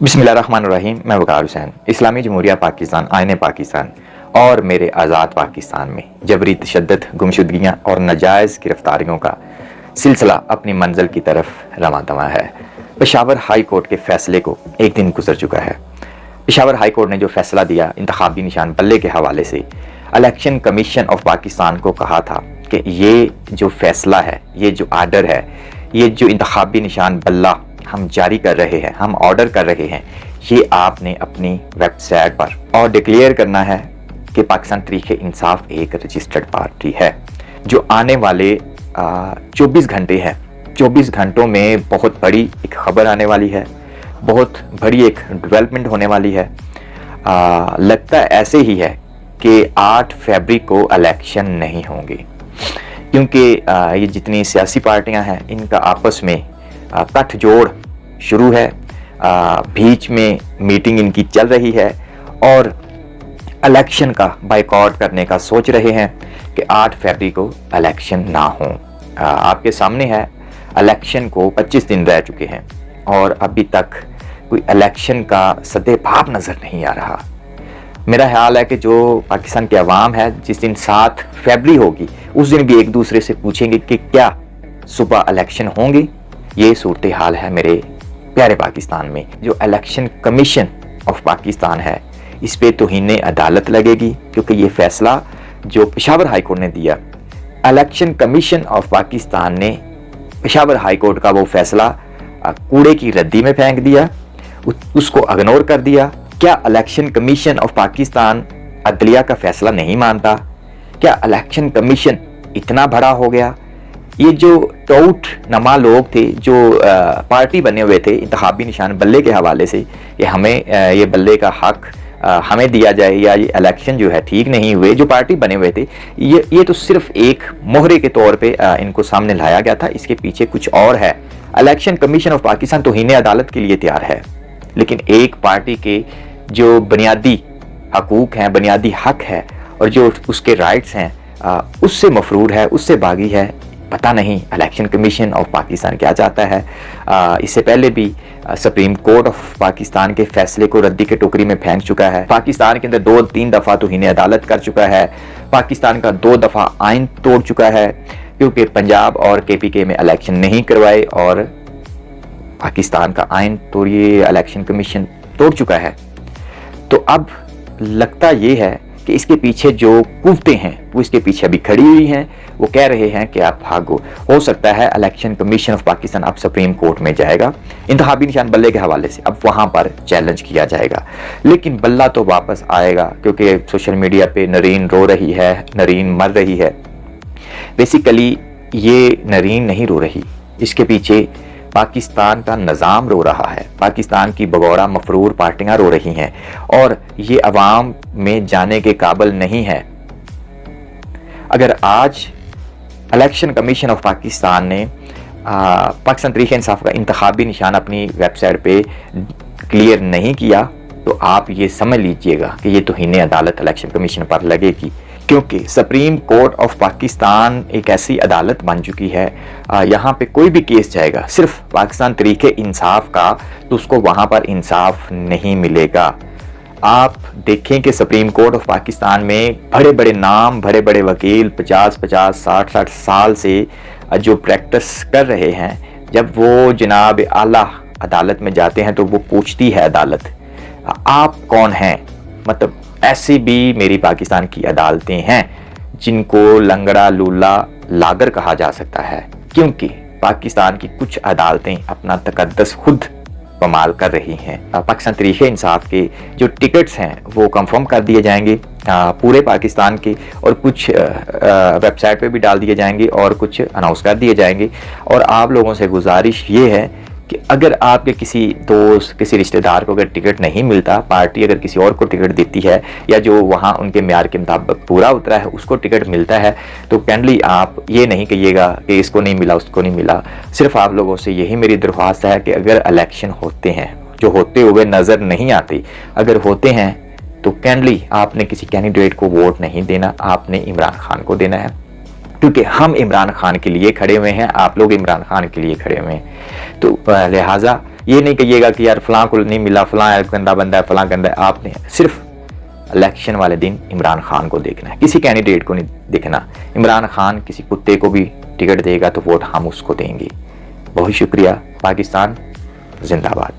बिस्मिल्लाहिर्रहमानिर्रहीम। मैं वकार हुसैन। इस्लामी जमहूरिया पाकिस्तान, आईने पाकिस्तान और मेरे आज़ाद पाकिस्तान में जबरी तशद्दुद, गुमशुदगियाँ और नाजायज़ गिरफ्तारियों का सिलसिला अपनी मंजिल की तरफ रवां दवा है। पेशावर हाई कोर्ट के फैसले को एक दिन गुजर चुका है। पेशावर हाई कोर्ट ने जो फैसला दिया इंतखाबी निशान बल्ले के हवाले से, इलेक्शन कमीशन ऑफ पाकिस्तान को कहा था कि ये जो फैसला है, ये जो आर्डर है, ये जो इंतखाबी निशान बल्ला हम जारी कर रहे हैं, हम ऑर्डर कर रहे हैं, ये आपने अपनी वेबसाइट पर और डिक्लेयर करना है कि पाकिस्तान तहरीक इंसाफ एक रजिस्टर्ड पार्टी है जो आने वाले 24 घंटे हैं। 24 घंटों में बहुत बड़ी एक खबर आने वाली है, बहुत बड़ी एक डेवलपमेंट होने वाली है। लगता ऐसे ही है कि 8 फरवरी को इलेक्शन नहीं होंगे, क्योंकि ये जितनी सियासी पार्टियां हैं इनका आपस में गठजोड़ शुरू है। बीच में मीटिंग इनकी चल रही है और इलेक्शन का बायकॉट करने का सोच रहे हैं कि 8 फरवरी को इलेक्शन ना हो। आपके सामने है, इलेक्शन को 25 दिन रह चुके हैं और अभी तक कोई इलेक्शन का सदे भाव नज़र नहीं आ रहा। मेरा ख्याल है कि जो पाकिस्तान की आवाम है, जिस दिन 7 फरवरी होगी उस दिन भी एक दूसरे से पूछेंगे कि क्या सुबह इलेक्शन होंगे। ये सूरत हाल है मेरे प्यारे पाकिस्तान में। जो इलेक्शन कमीशन ऑफ पाकिस्तान है, इस पे तौहीन अदालत लगेगी, क्योंकि ये फैसला जो पेशावर हाई कोर्ट ने दिया, इलेक्शन कमीशन ऑफ पाकिस्तान ने पेशावर हाई कोर्ट का वो फैसला कूड़े की रद्दी में फेंक दिया, उसको इग्नोर कर दिया। क्या इलेक्शन कमीशन ऑफ पाकिस्तान अदलिया का फैसला नहीं मानता? क्या इलेक्शन कमीशन इतना बड़ा हो गया? ये जो टाउट नमा लोग थे, जो पार्टी बने हुए थे इंतखाबी निशान बल्ले के हवाले से, कि हमें ये बल्ले का हक हमें दिया जाए या ये इलेक्शन जो है ठीक नहीं हुए, जो पार्टी बने हुए थे, ये तो सिर्फ एक मोहरे के तौर पे इनको सामने लाया गया था। इसके पीछे कुछ और है। इलेक्शन कमीशन ऑफ पाकिस्तान तौहीन अदालत के लिए तैयार है, लेकिन एक पार्टी के जो बुनियादी हकूक हैं, बुनियादी हक है और जो उसके राइट्स हैं, उससे मफरूर है, उससे बागी है। पता नहीं इलेक्शन कमीशन ऑफ पाकिस्तान क्या चाहता है। इससे पहले भी सुप्रीम कोर्ट ऑफ पाकिस्तान के फैसले को रद्दी के टोकरी में फेंक चुका है। पाकिस्तान के अंदर 2-3 दफ़ा तौहीन अदालत कर चुका है। पाकिस्तान का 2 दफ़ा आइन तोड़ चुका है, क्योंकि पंजाब और KPK में इलेक्शन नहीं करवाए और पाकिस्तान का आइन तो ये इलेक्शन कमीशन तोड़ चुका है। तो अब लगता ये है कि इसके पीछे जो कुव्वतें हैं वो इसके पीछे अभी खड़ी हुई हैं। वो कह रहे हैं कि आप भागो। हो सकता है इलेक्शन कमीशन ऑफ पाकिस्तान अब सुप्रीम कोर्ट में जाएगा इंतखाबी निशान बल्ले के हवाले से, अब वहां पर चैलेंज किया जाएगा। लेकिन बल्ला तो वापस आएगा, क्योंकि सोशल मीडिया पे नरीन रो रही है, नरीन मर रही है। बेसिकली ये नरीन नहीं रो रही, इसके पीछे पाकिस्तान का निज़ाम रो रहा है। पाकिस्तान की बगौरा मफरूर पार्टियां रो रही हैं और ये अवाम में जाने के काबिल नहीं है। अगर आज इलेक्शन कमीशन ऑफ पाकिस्तान ने पाकिस्तान तहरीक इंसाफ का इंतखाबी निशान अपनी वेबसाइट पे क्लियर नहीं किया, तो आप ये समझ लीजिएगा कि ये तौहीन अदालत इलेक्शन कमीशन पर लगेगी, क्योंकि सुप्रीम कोर्ट ऑफ पाकिस्तान एक ऐसी अदालत बन चुकी है, यहाँ पे कोई भी केस जाएगा सिर्फ पाकिस्तान तहरीक इंसाफ का, तो उसको वहाँ पर इंसाफ नहीं मिलेगा। आप देखें कि सुप्रीम कोर्ट ऑफ पाकिस्तान में बड़े बड़े नाम, बड़े बड़े वकील 50-50, 60-60 साल से जो प्रैक्टिस कर रहे हैं, जब वो जनाब आला अदालत में जाते हैं तो वो पूछती है अदालत, आप कौन हैं? मतलब ऐसी भी मेरी पाकिस्तान की अदालतें हैं जिनको लंगड़ा लूला लागर कहा जा सकता है, क्योंकि पाकिस्तान की कुछ अदालतें अपना तकद्दस खुद कमाल कर रही हैं। पाकिस्तान तहरीक इंसाफ के जो टिकट्स हैं वो कंफर्म कर दिए जाएंगे पूरे पाकिस्तान के, और कुछ वेबसाइट पे भी डाल दिए जाएंगे और कुछ अनाउंस कर दिए जाएंगे। और आप लोगों से गुजारिश ये है कि अगर आपके किसी दोस्त, किसी रिश्तेदार को अगर टिकट नहीं मिलता, पार्टी अगर किसी और को टिकट देती है या जो वहाँ उनके म्यार के मुताबिक पूरा उतरा है उसको टिकट मिलता है, तो काइंडली आप ये नहीं कहिएगा कि इसको नहीं मिला, उसको नहीं मिला। सिर्फ आप लोगों से यही मेरी दरख्वास्त है कि अगर इलेक्शन होते हैं, जो होते हुए नज़र नहीं आते, अगर होते हैं तो काइंडली आपने किसी कैंडिडेट को वोट नहीं देना, आपने इमरान खान को देना है। क्योंकि हम इमरान खान के लिए खड़े हुए हैं, आप लोग इमरान खान के लिए खड़े हुए हैं। तो लिहाजा ये नहीं कहिएगा कि यार फलां को नहीं मिला, फलां गंदा बंदा है, फलां गंदा है। आपने सिर्फ इलेक्शन वाले दिन इमरान खान को देखना है, किसी कैंडिडेट को नहीं देखना। इमरान खान किसी कुत्ते को भी टिकट देगा तो वोट हम उसको देंगे। बहुत शुक्रिया। पाकिस्तान जिंदाबाद।